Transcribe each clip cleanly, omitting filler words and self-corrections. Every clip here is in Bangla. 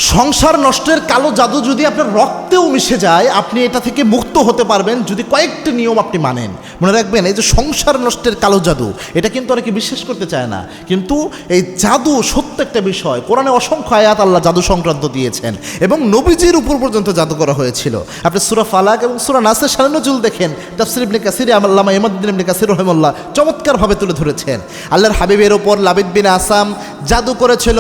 সংসার নষ্টের কালো জাদু যদি আপনার রক্তেও মিশে যায়, আপনি এটা থেকে মুক্ত হতে পারবেন যদি কয়েকটি নিয়ম আপনি মানেন। মনে রাখবেন, এই যে সংসার নষ্টের কালো জাদু, এটা কিন্তু অনেকে বিশ্বাস করতে চায় না, কিন্তু এই জাদু সত্য একটা বিষয়। কোরআনে অসংখ্য আয়াত আল্লাহ জাদু সংক্রান্ত দিয়েছেন এবং নবীজির উপর পর্যন্ত জাদু করা হয়েছিল। আপনি সূরা ফালাক এবং সূরা নাসের শানে নজুল দেখেন, তাফসীর ইবনে কাসির আল্লামা ইমাদউদ্দিন ইবনে কাসির রাহিমাহুল্লাহ চমৎকারভাবে তুলে ধরেছেন। আল্লাহর হাবিবের ওপর লাবিদ বিন আসাম জাদু করেছিল।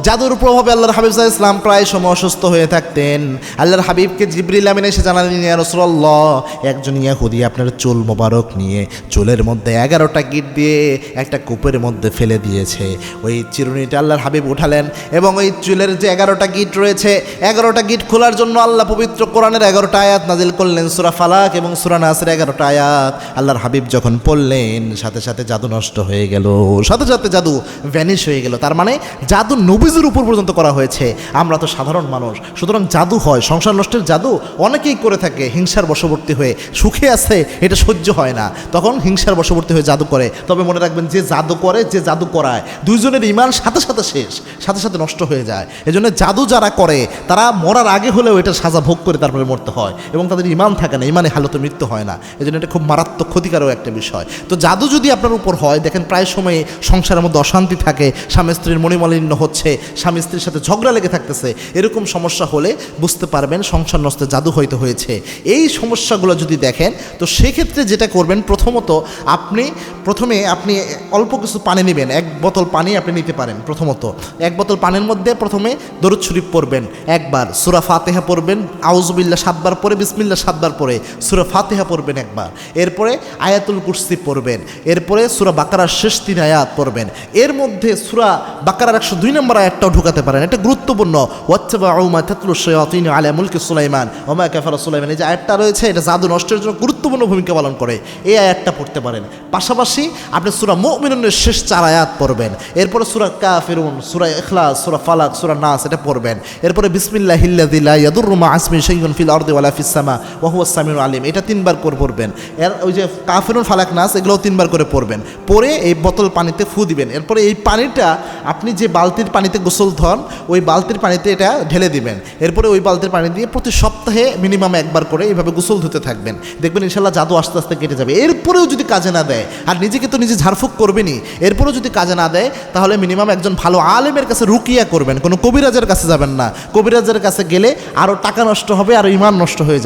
জাদুর প্রভাবে আল্লাহর হাবিব সাল্লাল্লাহু আলাইহি ওয়াসাল্লাম প্রায় সময় অসুস্থ হয়ে থাকতেন। আল্লাহর হাবিবকে জিবরিল আমিন এসে জানালেন, ইয়া রাসূলুল্লাহ, একজন ইহুদি আপনার চুল মোবারক নিয়ে চুলের মধ্যে 11টা গিট দিয়ে একটা কূপের মধ্যে ফেলে দিয়েছে। ওই চিরুনিটা আল্লাহর হাবিব উঠালেন এবং ওই চুলের যে 11টা গিট রয়েছে, 11টা গিট খোলার জন্য আল্লাহ পবিত্র কোরআনের 11টা আয়াত নাজিল করলেন, সূরা ফালাক এবং সূরা নাসের 11টা আয়াত আল্লাহর হাবিব যখন পড়লেন, সাথে সাথে জাদু নষ্ট হয়ে গেল, সাথে সাথে জাদু ভ্যানিশ হয়ে গেল। তার মানে জাদু নবীজির উপর পর্যন্ত করা হয়েছে। আমরা তো সাধারণ মানুষ, সুতরাং জাদু হয়, সংসার নষ্টের জাদু অনেকেই করে থাকে হিংসার বশবর্তী হয়ে। সুখে আছে, এটা সহ্য হয় না, তখন হিংসার বশবর্তী হয়ে জাদু করে। তবে মনে রাখবেন, যে জাদু করে, যে জাদু করায়, দুইজনের ঈমান সাথে সাথে শেষ, সাথে সাথে নষ্ট হয়ে যায়। এজন্য জাদু যারা করে তারা মরার আগে হলেও এটার সাজা ভোগ করে তারপরে মরতে হয় এবং তাদের ঈমান থাকে না, ঈমানে হালতে মৃত্যু হয় না। এজন্য এটা খুব মারাত্মক ক্ষতিকারক একটা বিষয়। তো জাদু যদি আপনার উপর হয়, দেখেন প্রায় সময়ে সংসারের মধ্যে অশান্তি থাকে, স্বামী স্ত্রীর মনোমালিন্য হচ্ছে, স্বামী স্ত্রীর সাথে ঝগড়া লেগে থাকতেছে, এরকম সমস্যা হলে বুঝতে পারবেন সংসার নষ্টে জাদু হইতে হয়েছে। এই সমস্যাগুলো যদি দেখেন, তো সেক্ষেত্রে যেটা করবেন, প্রথমে আপনি অল্প কিছু পানি নেবেন। 1 বোতল পানি আপনি নিতে পারেন। প্রথমত 1 বোতল পানির মধ্যে প্রথমে দরুদ শরীফ পড়বেন একবার, সূরা ফাতিহা পড়বেন, আউযুবিল্লাহ 7 বার পরে, বিসমিল্লাহ 7 বার পরে, সূরা ফাতিহা পড়বেন একবার, এরপরে আয়াতুল কুরসি পড়বেন, এরপরে সূরা বাকারার শেষ 3 আয়াত পড়বেন। এর মধ্যে সূরা বাকারার 102 নম্বর আয়াতটাও ঢুকাতে পারেন, এটা গুরুত্বপূর্ণ। ওয়াত্তাবাউ মা তাতলু শায়াতিন আলা মুলকি সুলাইমান ওয়া মা কাফারা সুলাইমান, এই যে আয়াতটা রয়েছে, এটা জাদু নষ্টের জন্য গুরুত্বপূর্ণ ভূমিকা পালন করে। এই আয়াতটা পড়তে পারেন। পাশাপাশি আপনি সূরা মুমিনুনের শেষ 4 আয়াত পড়বেন, এরপরে সূরা কাফিরুন, সূরা ইখলাস, সূরা ফালাক, সূরা নাস এটা পড়বেন, এরপরে বিসমিল্লাহিল্লাযী লা ইয়াদুররু মা ইসমিহি শাইউন ফিল আরদি ওয়ালা ফিস সামা ওয়া হুয়াস সামিউল আলিম, এটা 3 বার করে পড়বেন। এর ওই যে কাফিরুন, ফালাক, নাস এগুলোও 3 বার করে পড়বেন। পরে এই বোতল পানিতে ফু দিবেন। এরপরে এই পানিটা আপনি যে বালতির পানিতে গোসল ধন, ওই বালতির পানিতে এটা ঢেলে দিবেন। এরপরে ওই বালতির পানি দিয়ে প্রতি সপ্তাহে মিনিমাম 1 বার করে এইভাবে গোসল ধুতে থাকবেন। দেখবেন ইনশাল্লাহ জাদু আস্তে আস্তে কেটে যাবে। এরপরেও যদি কাজে না দেয়, আর নিজেকে তো নিজে ঝাড়ফুঁক করবেনই, এরপরেও যদি কাজে না দেয়, তাহলে মিনিমাম একজন ভালো আলেমের কাছে রুকিয়া করবেন, কোনো কবিরাজের কাছে যাবেন না। কবিরাজের কাছে গেলে আরও টাকা নষ্ট হবে, আর ঈমান নষ্ট হয়ে যাবে।